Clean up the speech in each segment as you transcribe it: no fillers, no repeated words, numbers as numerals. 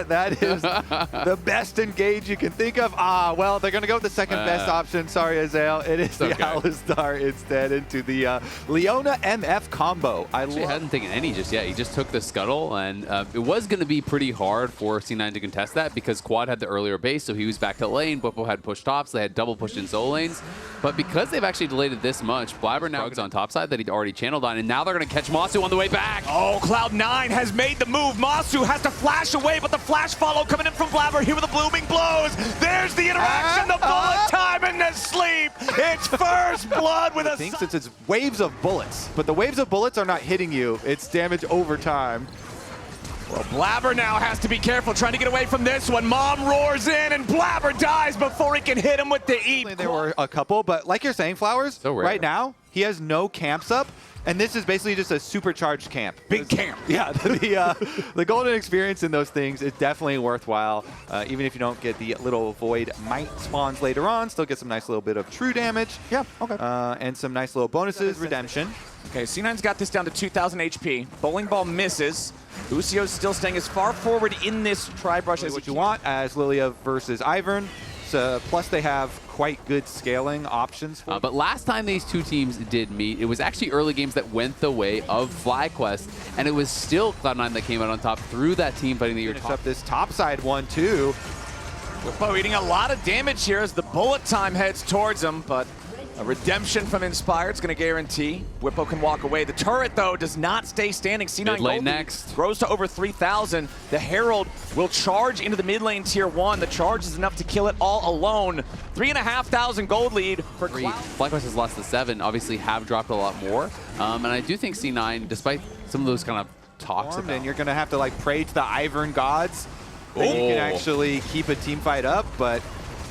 That is the best engage you can think of. Well, they're going to go with the second best option. Sorry, Azael. It is the Alistar instead into the Leona MF combo. I actually hadn't taken any just yet. He just took the Scuttle, and it was going to be pretty hard for C9 to contest that because Quad had the earlier base, so he was back to lane. Bwipo had pushed tops. They had double pushed in solo lanes. But because they've actually delayed it this much, Blabber now is on top side that he'd already channeled on, and now they're going to catch Masu on the way back. Oh, Cloud9 has made the move. Masu has to flash away, but the flash follow coming in from Blabber here with the blooming blows. There's the interaction, the bullet time, and the sleep. It's first blood with a... Since it's waves of bullets, but the waves of bullets are not hitting you. It's damage over time. Well, Blabber now has to be careful, trying to get away from this one. Mom roars in, and Blabber dies before he can hit him with the E. There were a couple, but like you're saying, Flowers, right now, he has no camps up, and this is basically just a supercharged camp. Big camp. Yeah, the golden experience in those things is definitely worthwhile. Even if you don't get the little void might spawns later on, still get some nice little bit of true damage. Yeah, okay. And some nice little bonuses, redemption. Okay, C9's got this down to 2,000 HP. Bowling ball misses. Lucio's still staying as far forward in this tri-brush as what you want as Lilia versus Ivern. So, plus they have quite good scaling options. But last time these two teams did meet, it was actually early games that went the way of FlyQuest, and it was still Cloud9 that came out on top through that team fighting the year top. Up this top side one too. Bwipo eating a lot of damage here as the bullet time heads towards him, but a redemption from Inspired's going to guarantee Bwipo can walk away. The turret, though, does not stay standing. C9 mid lane gold next. Grows to over 3,000. The Herald will charge into the mid lane tier 1. The charge is enough to kill it all alone. 3,500 gold lead for Cloud. FlyQuest has lost to 7, obviously have dropped a lot more. And I do think C9, despite some of those kind of talks about... And you're going to have to like pray to the Ivern gods that you can actually keep a team fight up, but...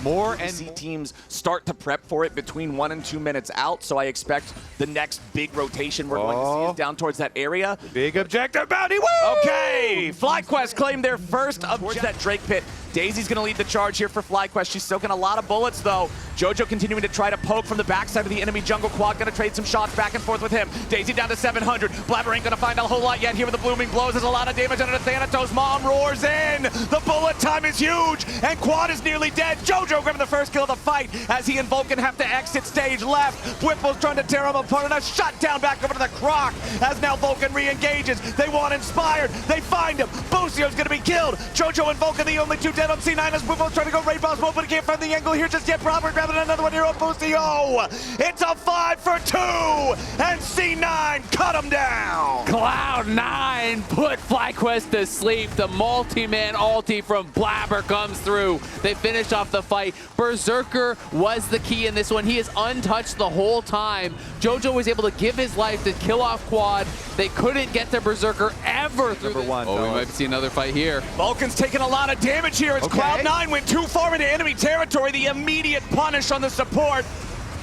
more and see teams start to prep for it between 1 and 2 minutes out, so I expect the next big rotation we're going to see is down towards that area. Big objective bounty, woo! Okay, FlyQuest claimed their first objective that Drake pit. Daisy's going to lead the charge here for FlyQuest. She's soaking a lot of bullets, though. Jojo continuing to try to poke from the backside of the enemy jungle. Quad going to trade some shots back and forth with him. Daisy down to 700. Blabber ain't going to find a whole lot yet here with the blooming blows. There's a lot of damage under the Thanatos. Mom roars in. The bullet time is huge, and Quad is nearly dead. Jojo grabbing the first kill of the fight as he and Vulcan have to exit stage left. Bwipo's trying to tear him apart, and a shutdown back over to the Croc as now Vulcan re-engages. They want Inspired. They find him. Bocio's going to be killed. Jojo and Vulcan the only two dead on C9 as Bwipo's trying to go raid boss mode, but he can't find the angle here just yet. Proper grabbing another one here on Bocio. It's a 5 for 2, and C9 cut him down. Cloud9 put FlyQuest to sleep. The multi-man ulti from Blabber comes through. They finish off the fight. Berserker was the key in this one. He is untouched the whole time. Jojo was able to give his life to kill off Quad. They couldn't get to Berserker ever through Number one. Oh, we might see another fight here. Vulcan's taking a lot of damage here as Cloud9 went too far into enemy territory. The immediate punish on the support.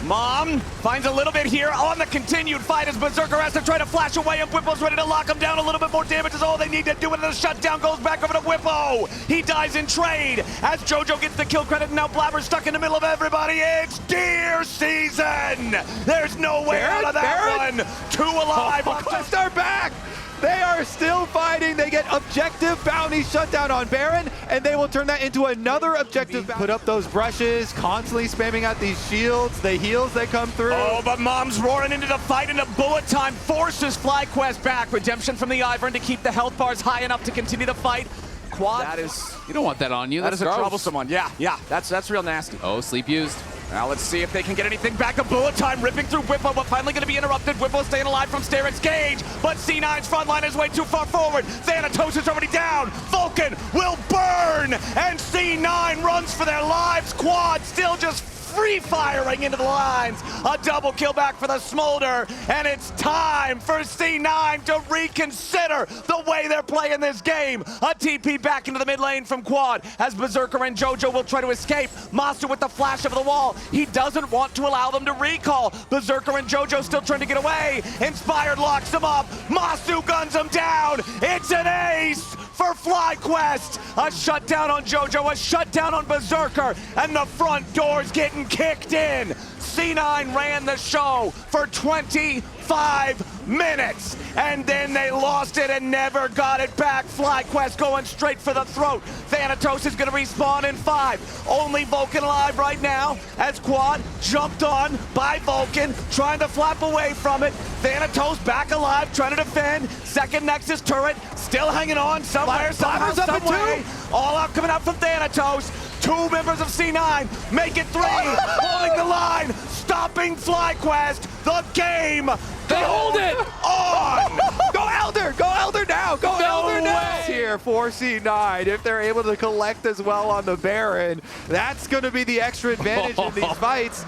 Mom finds a little bit here on the continued fight as Berserker has to try to flash away, and Bwipo's ready to lock him down. A little bit more damage is all they need to do, and the shutdown goes back over to Bwipo. He dies in trade as Jojo gets the kill credit, and now Blabber's stuck in the middle of everybody. It's deer season. There's no way out of that one. 2 alive. FlyQuest are back. They are still fighting. They get objective bounty shutdown on Baron, and they will turn that into another objective. Put up those brushes, constantly spamming out these shields. The heals that come through. Oh, but Mom's roaring into the fight, and the bullet time forces FlyQuest back. Redemption from the Ivern to keep the health bars high enough to continue the fight. Quad. That is, you don't want that on you. That is a gross. troublesome one. Yeah, that's real nasty. Oh, sleep used. Now let's see if they can get anything back. A bullet time ripping through Bwipo, but finally going to be interrupted. Bwipo staying alive from Sterak's cage, but C9's front line is way too far forward. Thanatos is already down. Vulcan will burn, and C9 runs for their lives. Quad still just free firing into the lines. A double kill back for the Smolder, and it's time for C9 to reconsider the way they're playing this game. A TP back into the mid lane from Quad as Berserker and Jojo will try to escape. Master with the flash of the wall. He doesn't want to allow them to recall. Berserker and Jojo still trying to get away. Inspired locks him up. Masu guns him down. It's an ace for FlyQuest. A shutdown on Jojo, a shutdown on Berserker, and the front door's getting kicked in. C9 ran the show for 25 minutes, and then they lost it and never got it back. FlyQuest going straight for the throat. Thanatos is going to respawn in 5. Only Vulcan alive right now as Quad jumped on by Vulcan, trying to flap away from it. Thanatos back alive, trying to defend. Second Nexus turret, still hanging on somewhere, somehow, some way. All out coming out from Thanatos. 2 members of C9 make it 3, holding the line, stopping FlyQuest. The game, They hold it! on! Go Elder! Go Elder now! Go Elder now! Here for C9. If they're able to collect as well on the Baron, that's going to be the extra advantage in these fights.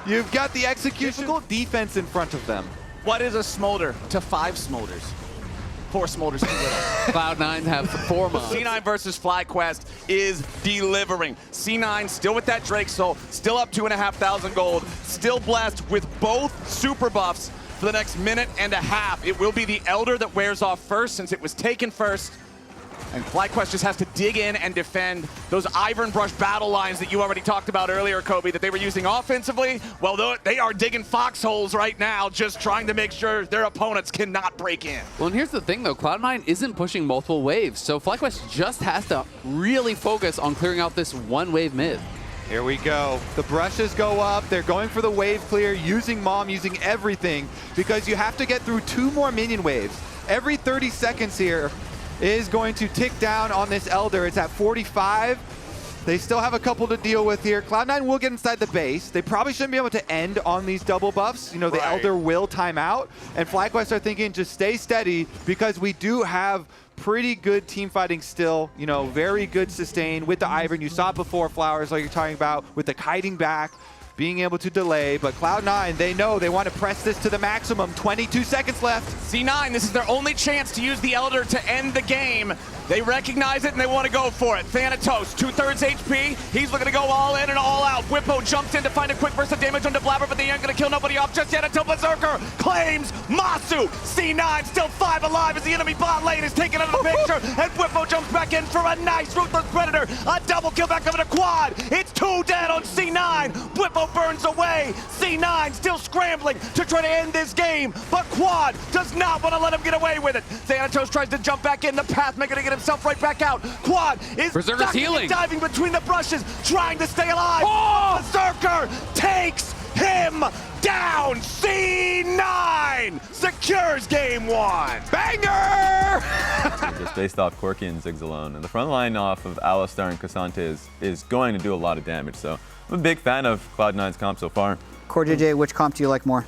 You've got the execution defense in front of them. What is a smolder to 5 smolders? 4 smolders too little. Cloud9 have 4 mobs. C9 versus FlyQuest is delivering. C9 still with that Drake Soul, still up 2,500 gold, still blessed with both super buffs for the next minute and a half. It will be the Elder that wears off first since it was taken first. And FlyQuest just has to dig in and defend those Iron Brush battle lines that you already talked about earlier, Kobe, that they were using offensively. Well, they are digging foxholes right now, just trying to make sure their opponents cannot break in. Well, and here's the thing, though. Cloud9 isn't pushing multiple waves, so FlyQuest just has to really focus on clearing out this 1 wave mid. Here we go. The brushes go up. They're going for the wave clear, using Mom, using everything, because you have to get through 2 more minion waves. Every 30 seconds here is going to tick down on this Elder. It's at 45. They still have a couple to deal with here. Cloud9 will get inside the base. They probably shouldn't be able to end on these double buffs. You know, the Elder will time out. And FlyQuest are thinking, just stay steady, because we do have pretty good team fighting still. You know, very good sustain with the Ivern. You saw it before, Flowers, like you're talking about, with the kiting back, being able to delay. But Cloud9, they know they want to press this to the maximum. 22 seconds left. C9, this is their only chance to use the Elder to end the game. They recognize it and they want to go for it. Thanatos, 2/3 HP. He's looking to go all in and all out. Whippo jumps in to find a quick burst of damage onto Blabber, but they ain't going to kill nobody off just yet until Berserker claims Masu. C9 still 5 alive as the enemy bot lane is taken out of the picture, and Whippo jumps back in for a nice Ruthless Predator. A double kill back over to Quad. It's 2 dead on C9. Whippo burns away. C9 still scrambling to try to end this game, but Quad does not want to let him get away with it. Thanatos tries to jump back in. The Pathmaker to get himself right back out. Quad is Berserker's healing, and diving between the brushes, trying to stay alive. Oh! Berserker takes him down. C9 secures game 1. Banger! Just based off Corki and Ziggs alone. And the front line off of Alistar and Cassante is going to do a lot of damage. So I'm a big fan of Cloud9's comp so far. Core JJ, which comp do you like more?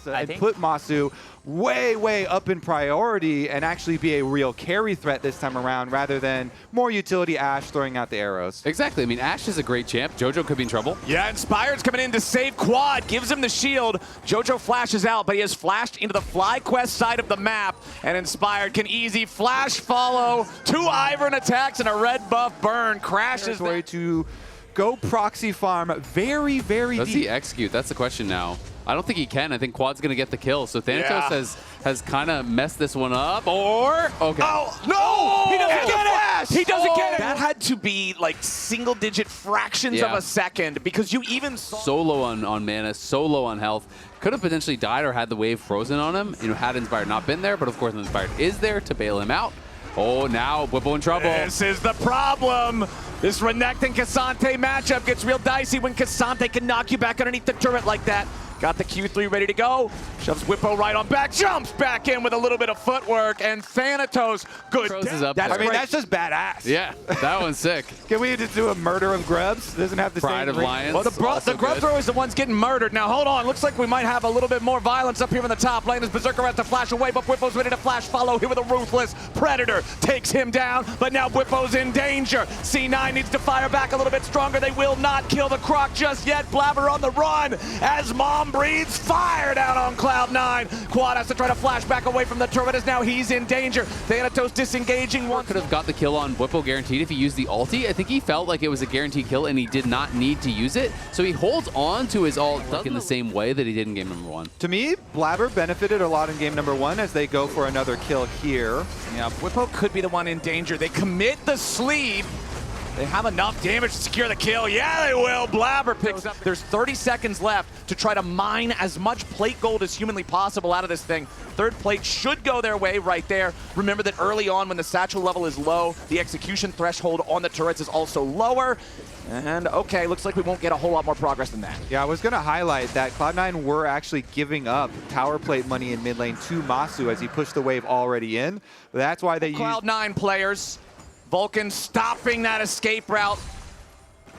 I'd put Masu way up in priority and actually be a real carry threat this time around, rather than more utility Ashe throwing out the arrows. Exactly. I mean, Ashe is a great champ. Jojo could be in trouble. Yeah, Inspired's coming in to save Quad, gives him the shield. Jojo flashes out, but he has flashed into the FlyQuest side of the map, and Inspired can easy flash follow. 2 Ivern attacks and a red buff burn. Crashes Way to go proxy farm very deep. Does he execute? That's the question now. I don't think he can. I think Quad's going to get the kill. So Thanatos has kind of messed this one up. Or, okay. Oh, no! He doesn't get it! He doesn't get it! That That had to be like single-digit fractions of a second, because you even saw... So low on mana, so low on health. Could have potentially died or had the wave frozen on him. You know, had Inspired not been there, but of course Inspired is there to bail him out. Oh, now Whippo in trouble. This is the problem. This Renekton and Cassante matchup gets real dicey when Cassante can knock you back underneath the turret like that. Got the Q3 ready to go. Shoves Whippo right on back. Jumps back in with a little bit of footwork. And Thanatos, good. Throws his up I there. mean, that's just badass. Yeah, that one's sick. Can we just do a murder of grubs? Doesn't have the Pride same of ring. Lions. Well, the grub thrower is the ones getting murdered. Now, hold on. Looks like we might have a little bit more violence up here in the top lane as Berserker has to flash away, but Whippo's ready to flash follow here with a Ruthless Predator. Takes him down, but now Whippo's in danger. C9 needs to fire back a little bit stronger. They will not kill the Croc just yet. Blabber on the run as Mom breathes fire down on Cloud9. Quad has to try to flash back away from the turret as now he's in danger. Thanatos disengaging one. Could have got the kill on Whippo guaranteed if he used the ulti. I think he felt like it was a guaranteed kill and he did not need to use it. So he holds on to his ult in the same way that he did in game number 1. To me, Blabber benefited a lot in game number 1 as they go for another kill here. Yeah, Whippo could be the one in danger. They commit the sleeve. They have enough damage to secure the kill. Yeah, they will. Blabber picks up. There's 30 seconds left to try to mine as much plate gold as humanly possible out of this thing. Third plate should go their way right there. Remember that early on when the satchel level is low, the execution threshold on the turrets is also lower. And okay, looks like we won't get a whole lot more progress than that. Yeah, I was going to highlight that Cloud9 were actually giving up tower plate money in mid lane to Masu as he pushed the wave already in. That's why they used... Cloud9 players. Vulcan stopping that escape route.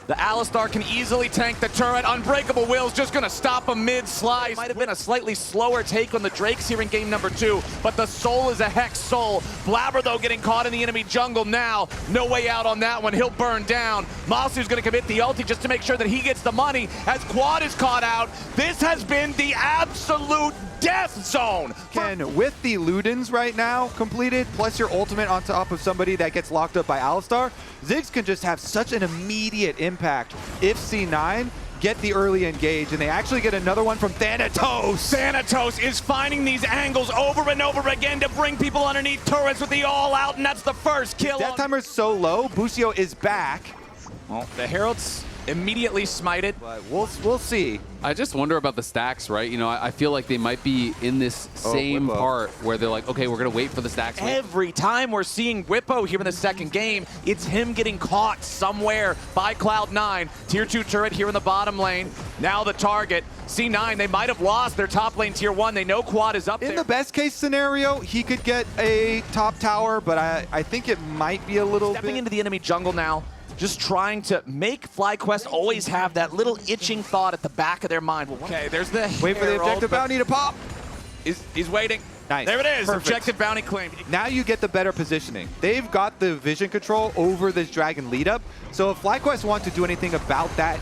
The Alistar can easily tank the turret. Unbreakable Will's just going to stop a mid-slice. Might have been a slightly slower take on the Drakes here in game number 2, but the Soul is a Hex Soul. Blabber, though, getting caught in the enemy jungle now. No way out on that one. He'll burn down. Masu's going to commit the ulti just to make sure that he gets the money as Quad is caught out. This has been the absolute death zone. Ken, with the Ludens right now completed, plus your ultimate on top of somebody that gets locked up by Alistar, Ziggs can just have such an immediate impact if C9 get the early engage, and they actually get another one from Thanatos. Thanatos is finding these angles over and over again to bring people underneath turrets with the all-out, and that's the first kill. Death timer's so low, Busio is back. Well, the Herald's immediately smited. But we'll see. I just wonder about the stacks, right? You know, I feel like they might be in this same Whippo. part where they're like, okay, we're going to wait for the stacks. Every time we're seeing Whippo here in the second game, it's him getting caught somewhere by Cloud9. Tier 2 turret here in the bottom lane. Now the target. C9, they might have lost their top lane Tier 1. They know Quad is up there. In the best case scenario, he could get a top tower, but I think it might be a little Stepping bit... into the enemy jungle now. Just trying to make FlyQuest always have that little itching thought at the back of their mind. Well, okay, there's the Wait for the Herald, objective but bounty to pop. He's waiting. Nice. There it is. Perfect. Objective bounty claimed. Now you get the better positioning. They've got the vision control over this dragon lead up. So if FlyQuest want to do anything about that,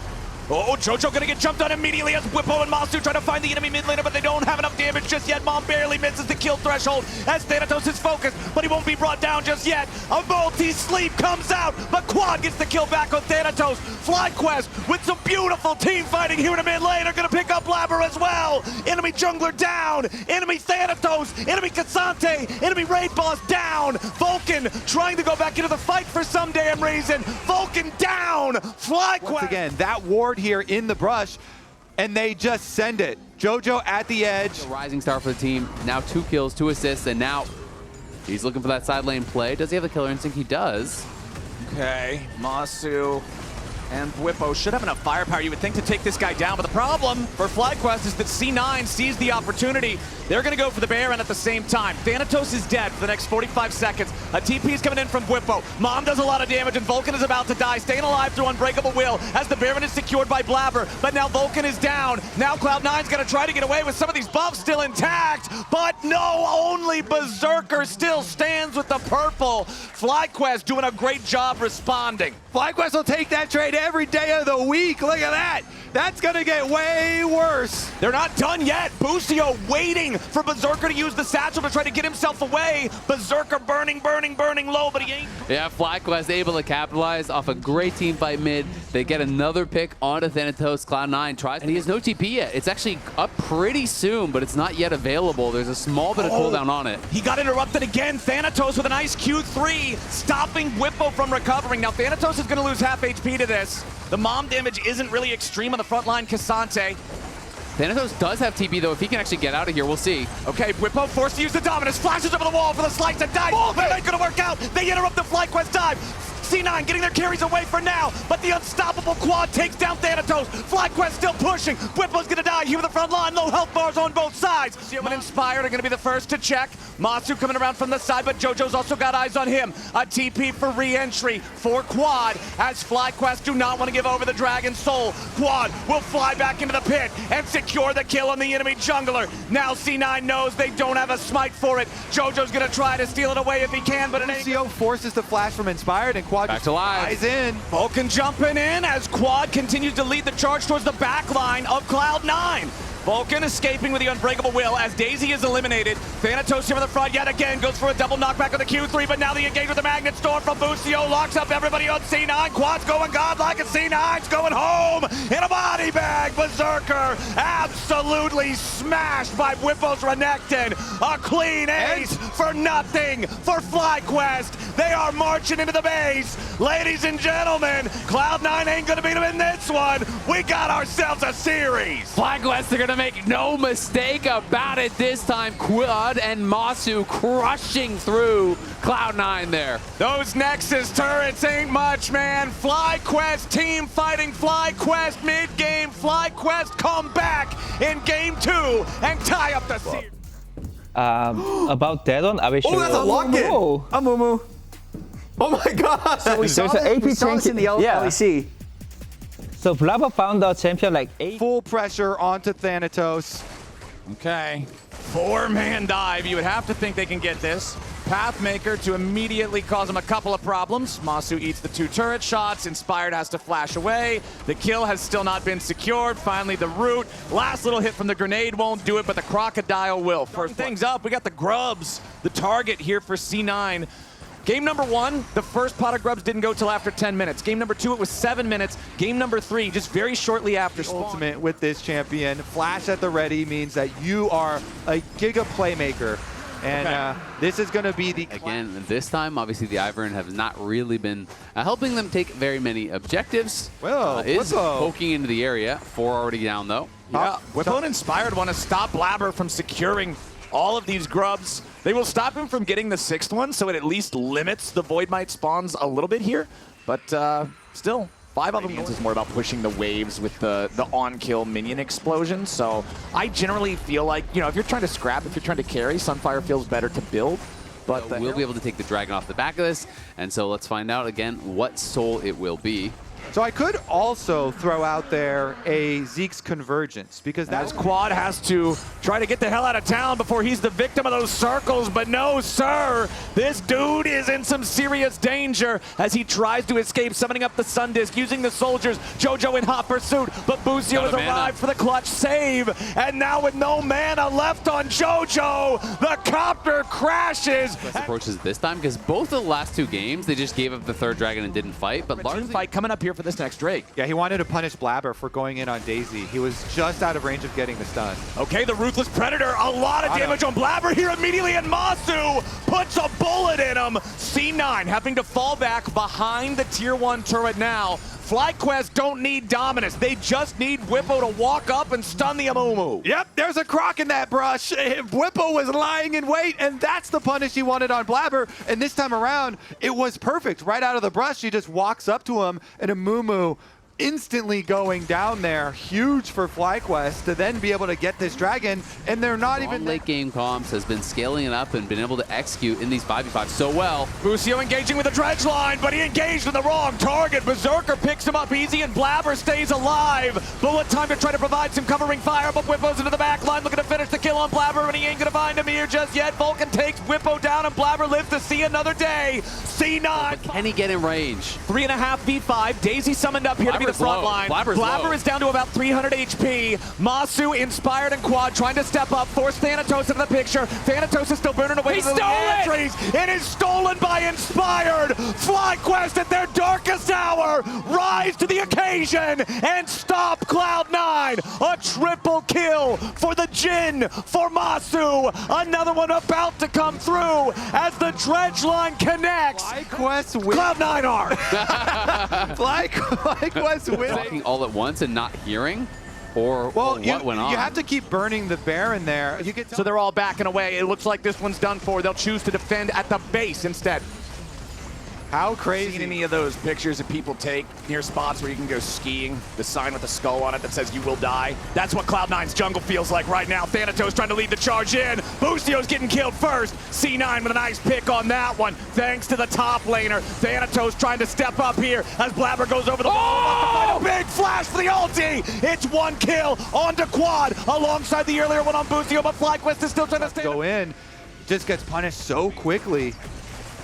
Oh, Jojo gonna get jumped on immediately as Whippo and Masu try to find the enemy mid laner, but they don't have enough damage just yet. Mom barely misses the kill threshold as Thanatos is focused, but he won't be brought down just yet. A multi-sleep comes out, but Quad gets the kill back on Thanatos. FlyQuest with some beautiful team fighting here in the mid lane are gonna pick up Blabber as well. Enemy jungler down, enemy Thanatos, enemy Kazante, enemy raid boss down. Vulcan trying to go back into the fight for some damn reason. Vulcan down. FlyQuest. once again, that ward here in the brush, and they just send it. Jojo at the edge. A rising star for the team. Now 2 kills, 2 assists, and now he's looking for that side lane play. Does he have the killer instinct? He does. Okay, Masu and Whippo should have enough firepower, you would think, to take this guy down. But the problem for FlyQuest is that C9 sees the opportunity. They're going to go for the Baron at the same time. Thanatos is dead for the next 45 seconds. A TP is coming in from Whippo. Mom does a lot of damage, and Vulcan is about to die, staying alive through Unbreakable Will as the Baron is secured by Blabber. But now Vulcan is down. Now Cloud9's going to try to get away with some of these buffs still intact. But no, only Berserker still stands with the purple. FlyQuest doing a great job responding. FlyQuest will take that trade every day of the week. Look at that. That's going to get way worse. They're not done yet. Busio waiting for Berserker to use the satchel to try to get himself away. Berserker burning low, but he ain't. Yeah, FlyQuest able to capitalize off a great team fight mid. They get another pick onto Thanatos. Cloud9 tries, and he has no TP yet. It's actually up pretty soon, but it's not yet available. There's a small bit of cooldown on it. He got interrupted again. Thanatos with a nice Q3, stopping Whippo from recovering. Now Thanatos is going to lose half HP to this. The mom damage isn't really extreme on the front line. Kazante. Thanatos does have TP, though. If he can actually get out of here, we'll see. Okay, Whippo forced to use the Dominus, flashes over the wall for the slice and dive. But it ain't gonna work out. They interrupt the FlyQuest dive. C9 getting their carries away for now, but the unstoppable Quad takes down Thanatos. FlyQuest still pushing. Whippo's gonna die here with the front line. Low health bars on both sides. Seal and Inspired are gonna be the first to check. Masu coming around from the side, but Jojo's also got eyes on him. A TP for re-entry for Quad as FlyQuest do not want to give over the Dragon Soul. Quad will fly back into the pit and secure the kill on the enemy jungler. Now C9 knows they don't have a smite for it. Jojo's gonna try to steal it away if he can, but it ain't. Lucio forces the flash from Inspired, and Quad Back just to live. flies in. Vulcan jumping in as Quad continues to lead the charge towards the back line of Cloud9. Vulcan escaping with the unbreakable will as Daisy is eliminated. Thanatos here from the front yet again, goes for a double knockback on the Q3, but now the engage with the Magnet Storm from Busio locks up everybody on C9. Quad's going godlike and C9's going home in a body bag. Berserker absolutely smashed by Whippos Renekton. A clean ace for nothing for FlyQuest. They are marching into the base. Ladies and gentlemen, Cloud9 ain't gonna beat them in this one. We got ourselves a series. FlyQuest are gonna make no mistake about it this time. Quad and Masu crushing through Cloud9 there. Those Nexus turrets ain't much, man. FlyQuest team fighting FlyQuest mid-game. FlyQuest come back in game 2 and tie up the series. About that one, I wish Oh, that's a lock-in. A Mumu. Oh my God! So we saw There's an this, AP we saw this in the yeah. LEC. So Blabber found our champion like 8. Full pressure onto Thanatos. Okay, 4-man dive. You would have to think they can get this. Pathmaker to immediately cause him a couple of problems. Masu eats the 2 turret shots. Inspired has to flash away. The kill has still not been secured. Finally, the root. Last little hit from the grenade won't do it, but the crocodile will. First things up, we got the grubs. The target here for C9. Game number 1, the first pot of grubs didn't go till after 10 minutes. Game number 2, it was 7 minutes. Game number 3, just very shortly after spawn. Ultimate with this champion. Flash at the ready means that you are a giga playmaker. And this is going to be the... Again, this time, obviously, the Ivern have not really been helping them take very many objectives. Well, is Whippo. poking into the area. 4 already down, though. Yeah, Whippo and Inspired want to stop Blabber from securing all of these grubs. They will stop him from getting the 6th one, so it at least limits the Void Might spawns a little bit here. But still, 5 of them is more about pushing the waves with the on-kill minion explosion. So I generally feel like, you know, if you're trying to scrap, if you're trying to carry, Sunfire feels better to build. But we'll be able to take the dragon off the back of this. And so let's find out again what soul it will be. So I could also throw out there a Zeke's Convergence, because As that's Quad has to try to get the hell out of town before he's the victim of those circles, but no, sir. This dude is in some serious danger as he tries to escape, summoning up the Sun Disc, using the soldiers. Jojo in hot pursuit, but Busio has arrived for the clutch save. And now with no mana left on Jojo, the copter crashes. Approaches it this time because both of the last 2 games, they just gave up the 3rd dragon and didn't fight. But largely Fight coming up here for this next Drake. Yeah, he wanted to punish Blabber for going in on Daisy. He was just out of range of getting the stun. Okay, the Ruthless Predator, a lot of damage on Blabber here immediately, and Masu puts a bullet in him. C9 having to fall back behind the tier 1 turret now. FlyQuest don't need dominance. They just need Whippo to walk up and stun the Amumu. Yep, there's a croc in that brush. Whippo was lying in wait, and that's the punish he wanted on Blabber. And this time around, it was perfect. Right out of the brush, he just walks up to him, and Amumu instantly going down there. Huge for FlyQuest to then be able to get this dragon, and they're not even... late game comps has been scaling it up and been able to execute in these 5v5 so well. Busio engaging with the dredge line, but he engaged with the wrong target. Berserker picks him up easy, and Blabber stays alive. Bullet time to try to provide some covering fire, but Whippo's into the back line, looking to finish the kill on Blabber, and he ain't gonna find him here just yet. Vulcan takes Whippo down, and Blabber lives to see another day. C9. But can he get in range? 3.5 v5. Daisy summoned up here to be the Blabber's front low. line. Blabber's Blabber low. is down to about 300 HP. Masu, Inspired, and Quad trying to step up, force Thanatos into the picture. Thanatos is still burning away. He to the stole it! entries. It is stolen by Inspired. FlyQuest at their darkest hour rise to the occasion and stop Cloud9. A triple kill for the Jin for Masu. Another one about to come through as the dredge line connects. FlyQuest wins. Cloud9 are. FlyQuest wins. Talking all at once and not hearing? Or Well, what went on? you have to keep burning the Baron there. You get So they're all backing away. It looks like this one's done for. They'll choose to defend at the base instead. How Seen crazy. any of those pictures that people take near spots where you can go skiing? The sign with the skull on it that says you will die? That's what Cloud9's jungle feels like right now. Thanatos trying to lead the charge in. Bustio's getting killed first. C9 with a nice pick on that one. Thanks to the top laner. Thanatos trying to step up here as Blabber goes over the wall. A big flash for the ulti. It's 1 kill onto Quad alongside the earlier one on Bustio, but FlyQuest is still trying to stay. Go in, just gets punished so quickly.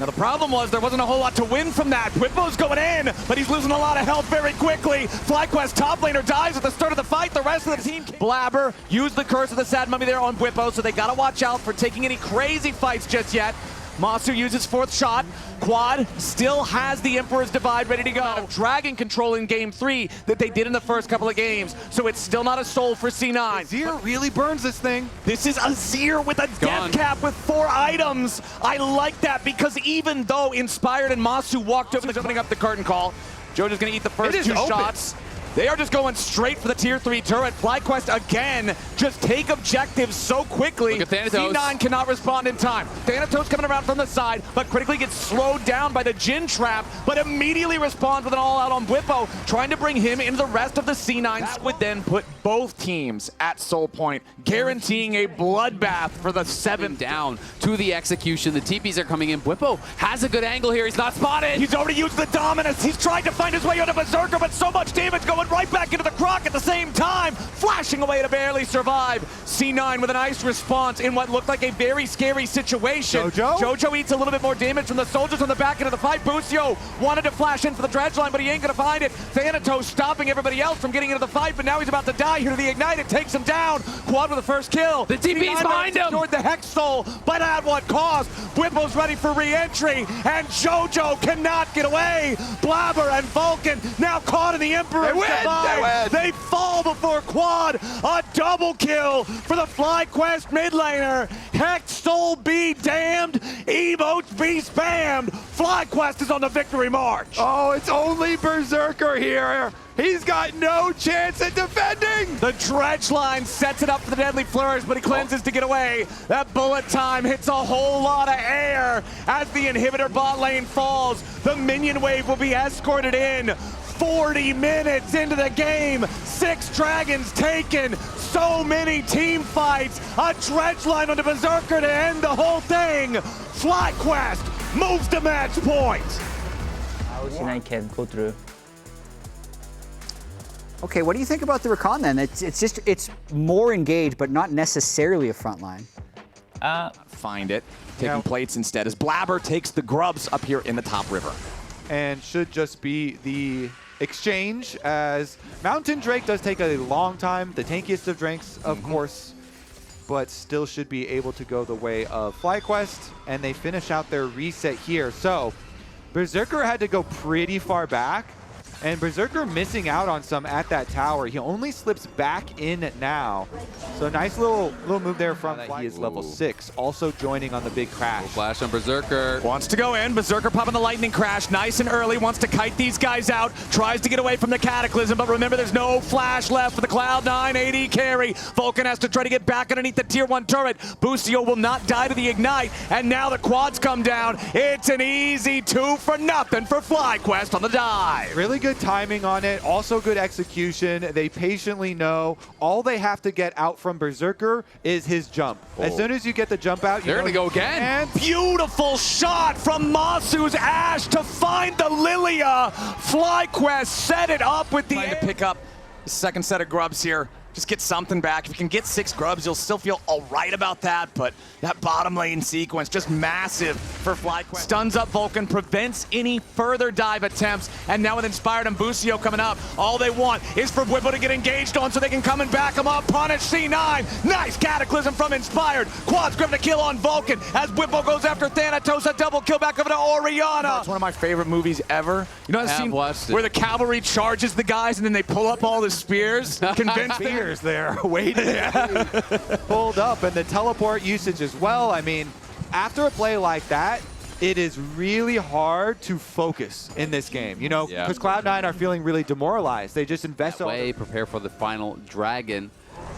Now the problem was there wasn't a whole lot to win from that. Whippo's going in, but he's losing a lot of health very quickly. FlyQuest top laner dies at the start of the fight. The rest of the team... Blabber used the curse of the Sad Mummy there on Whippo, so they gotta watch out for taking any crazy fights just yet. Masu uses fourth shot. Quad still has the Emperor's Divide ready to go. Dragon control in game 3 that they did in the first couple of games, so it's still not a soul for C9. Azir really burns this thing. This is Azir with a death cap with 4 items. I like that because even though Inspired and Masu walked over, opening up the curtain call, Jojo's gonna eat the first 2 shots. They are just going straight for the tier 3 turret. FlyQuest again just take objectives so quickly. Look at Thanatos. C9 cannot respond in time. Thanatos coming around from the side, but critically gets slowed down by the Jhin trap, but immediately responds with an all-out on Whippo, trying to bring him into the rest of the C9. That would then put both teams at soul point, guaranteeing a bloodbath for the 7th down to the execution. The TPs are coming in. Whippo has a good angle here. He's not spotted. He's already used the Dominus. He's tried to find his way onto Berserker, but so much damage going right back into the Croc at the same time, flashing away to barely survive. C9 with a nice response in what looked like a very scary situation. Jojo eats a little bit more damage from the soldiers on the back end of the fight. Busio wanted to flash in for the dredge line, but he ain't gonna find it. Thanatos stopping everybody else from getting into the fight, but now he's about to die here to the Ignite. It takes him down. Quad with the first kill. The TP's behind him. Secured the Hex Soul, but at what cost? Whippo's ready for re-entry, and Jojo cannot get away. Blabber and Vulcan now caught in the Emperor's Divide. They fall before Quad. A double kill for the FlyQuest mid laner. Hex Soul be damned. Emotes be spammed. FlyQuest is on the victory march. Oh, it's only Berserker here. He's got no chance at defending. The dredge line sets it up for the deadly flourish, but he cleanses to get away. That bullet time hits a whole lot of air as the inhibitor bot lane falls. The minion wave will be escorted in. 40 minutes into the game, 6 dragons taken, so many team fights, a dredge line on the Berserker to end the whole thing. FlyQuest moves to match point. How C9 can go through. Okay, what do you think about the recon then? It's more engaged, but not necessarily a front line. Find it, taking plates instead as Blabber takes the grubs up here in the top river. And should just be the exchange, as Mountain Drake does take a long time, the tankiest of drinks, of course, but still should be able to go the way of FlyQuest, and they finish out their reset here. So Berserker had to go pretty far back, and Berserker missing out on some at that tower. He only slips back in now. So nice little move there from that. He is level 6, also joining on the big crash. Flash on Berserker. Wants to go in. Berserker popping the lightning crash. Nice and early. Wants to kite these guys out. Tries to get away from the Cataclysm, but remember there's no flash left for the Cloud9 AD carry. Vulcan has to try to get back underneath the tier 1 turret. Busio will not die to the Ignite, and now the quads come down. It's an easy 2 for nothing for FlyQuest on the dive. Really good timing on it, also good execution. They patiently know all they have to get out from Berserker is his jump. As soon as you get the jump out, they're gonna go again. And beautiful shot from Masu's Ash to find the Lilia. FlyQuest set it up with the... Trying to pick up the second set of grubs here. Just get something back. If you can get 6 grubs, you'll still feel all right about that, but that bottom lane sequence, just massive for FlyQuest. Stuns up Vulcan, prevents any further dive attempts, and now with Inspired and Busio coming up, all they want is for Whippo to get engaged on so they can come and back him up, punish C9. Nice Cataclysm from Inspired. Quad's grabbing a kill on Vulcan as Whippo goes after Thanatos, a double kill back over to Orianna. It's one of my favorite movies ever. You know that scene where the cavalry charges the guys and then they pull up all the spears? Convince them. There waiting pulled up, and the teleport usage as well. I mean, after a play like that, it is really hard to focus in this game, you know, because Cloud9 are feeling really demoralized. They just invest prepare for the final dragon.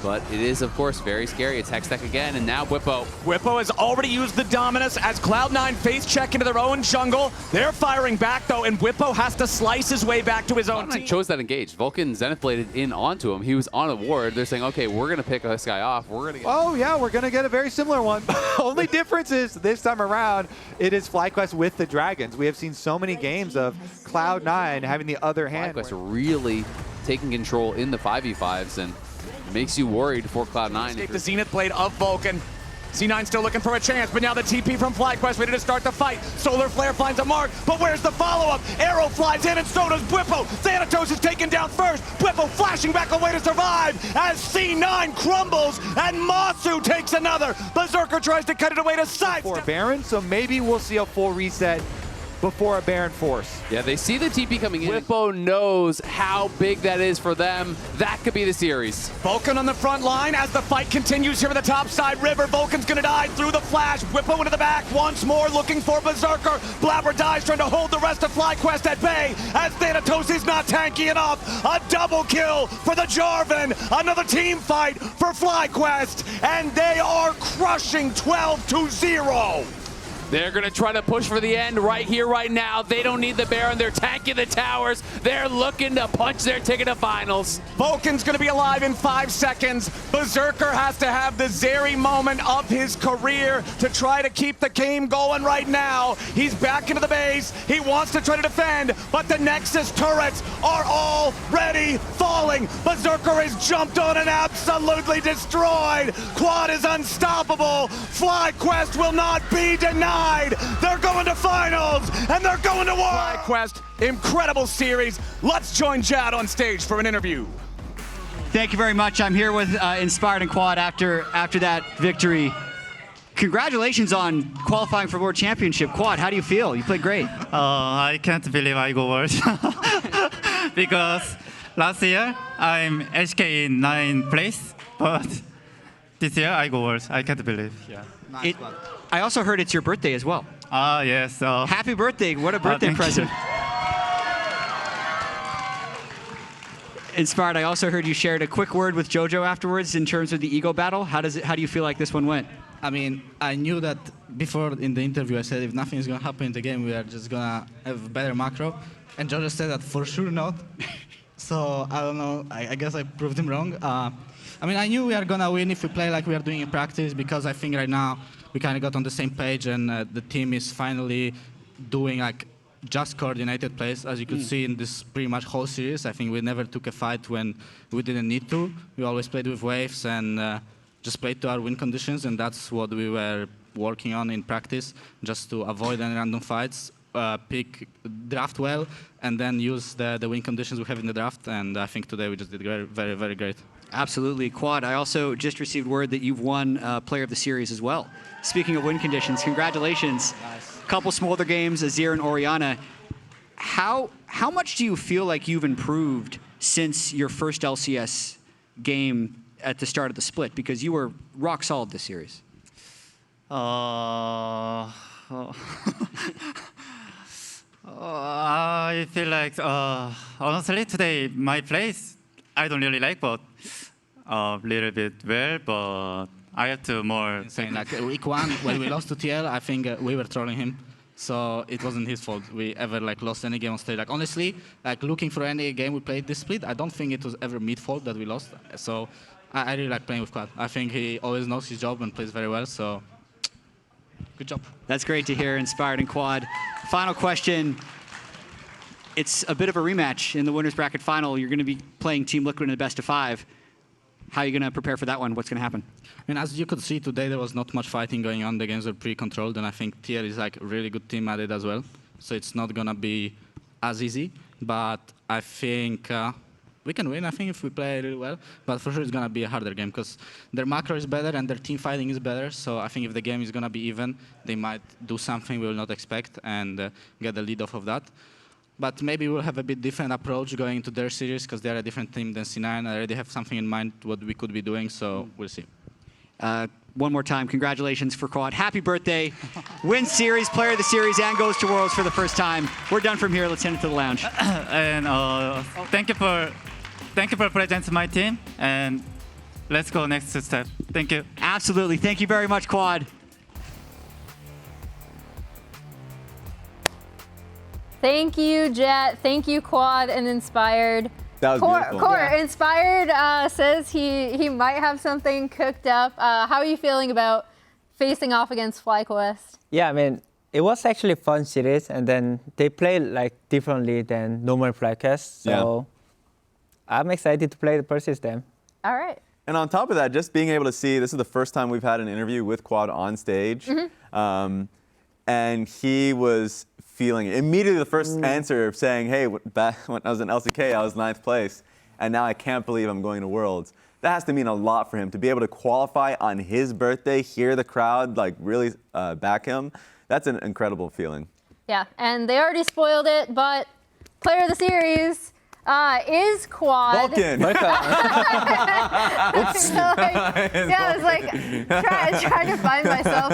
But it is, of course, very scary. It's Hextech again, and now Whippo. Whippo has already used the Dominus as Cloud9 face check into their own jungle. They're firing back, though, and Whippo has to slice his way back to his own team. Chose that engage. Vulcan Zenith bladed in onto him. He was on a ward. They're saying, okay, we're going to pick this guy off. We're going to Oh, yeah, we're going to get a very similar one. Only difference is this time around, it is FlyQuest with the Dragons. We have seen so many games of Cloud9 having the other hand. FlyQuest really taking control in the 5v5s, and makes you worried for Cloud9. Take the Zenith Blade of Vulcan. C9 still looking for a chance, but now the TP from FlyQuest ready to start the fight. Solar Flare finds a mark, but where's the follow-up? Arrow flies in and so does Bwipo. Thanatos is taken down first. Bwipo flashing back away to survive as C9 crumbles and Masu takes another. Berserker tries to cut it away to side. For Baron, so maybe we'll see a full reset before a Baron force. Yeah, they see the TP coming in. Bwipo knows how big that is for them. That could be the series. Vulcan on the front line as the fight continues here in the top side river. Vulcan's gonna die through the flash. Bwipo into the back once more looking for Berserker. Blabber dies trying to hold the rest of FlyQuest at bay as Thanatos is not tanky enough. A double kill for the Jarvan. Another team fight for FlyQuest and they are crushing 12-0. They're going to try to push for the end right here, right now. They don't need the Baron. They're tanking the towers. They're looking to punch their ticket to finals. Vulcan's going to be alive in 5 seconds. Berserker has to have the Zeri moment of his career to try to keep the game going right now. He's back into the base. He wants to try to defend, but the Nexus turrets are already falling. Berserker is jumped on and absolutely destroyed. Quad is unstoppable. FlyQuest will not be denied. They're going to finals, and they're going to war. FlyQuest, incredible series. Let's join Jad on stage for an interview. Thank you very much. I'm here with Inspired and Quad after that victory. Congratulations on qualifying for World Championship. Quad, how do you feel? You played great. I can't believe I go world because last year I'm HK in 9th place, but this year I go world. I can't believe. Yeah. I also heard it's your birthday as well. Yes. Happy birthday. What a birthday present. Inspired, I also heard you shared a quick word with JoJo afterwards in terms of the ego battle. How do you feel like this one went? I mean, I knew that before in the interview I said if nothing is going to happen in the game, we are just going to have better macro. And JoJo said that for sure not. So I don't know, I guess I proved him wrong. I mean, I knew we are going to win if we play like we are doing in practice because I think right now we kind of got on the same page and the team is finally doing like just coordinated plays. As you could see in this pretty much whole series, I think we never took a fight when we didn't need to. We always played with waves and just played to our win conditions, and that's what we were working on in practice, just to avoid any random fights, pick draft well, and then use the win conditions we have in the draft, and I think today we just did very, very, very great. Absolutely. Quad, I also just received word that you've won Player of the Series as well. Speaking of win conditions, congratulations. Nice. Couple smolder games, Azir and Orianna. How much do you feel like you've improved since your first LCS game at the start of the split? Because you were rock solid this series. I feel like, honestly, today my plays, I don't really like, but a little bit well, but I have to more. Insane. Like week 1, when we lost to TL, I think we were trolling him. So it wasn't his fault we ever like lost any game on stage. Like honestly, like looking for any game we played this split, I don't think it was ever mid fault that we lost. So I really like playing with Quad. I think he always knows his job and plays very well. So good job. That's great to hear, Inspired and Quad. Final question. It's a bit of a rematch in the winners bracket final. You're going to be playing Team Liquid in the best of 5. How are you going to prepare for that one? What's going to happen? I mean, as you could see today, there was not much fighting going on. The games were pretty controlled, and I think TL is like a really good team at it as well. So it's not going to be as easy, but I think we can win, I think, if we play really well. But for sure, it's going to be a harder game because their macro is better and their team fighting is better. So I think if the game is going to be even, they might do something we will not expect and get the lead off of that. But maybe we'll have a bit different approach going into their series because they're a different team than C9. I already have something in mind what we could be doing, so we'll see. One more time, congratulations for Quad. Happy birthday. Wins series, player of the series, and goes to Worlds for the first time. We're done from here. Let's send it to the lounge. And thank you for presenting my team. And let's go next step. Thank you. Absolutely. Thank you very much, Quad. Thank you, Jet. Thank you, Quad and Inspired. That was beautiful. Core, Inspired says he might have something cooked up. How are you feeling about facing off against FlyQuest? Yeah, I mean, it was actually a fun series, and then they play like differently than normal FlyQuest. So I'm excited to play versus them. All right. And on top of that, just being able to see, this is the first time we've had an interview with Quad on stage. And he was feeling immediately the first answer saying, hey, back when I was in LCK, I was 9th place. And now I can't believe I'm going to Worlds. That has to mean a lot for him to be able to qualify on his birthday, hear the crowd like really back him. That's an incredible feeling. Yeah, and they already spoiled it, but player of the series is Quad. Vulcan! Yeah, I was like trying to find myself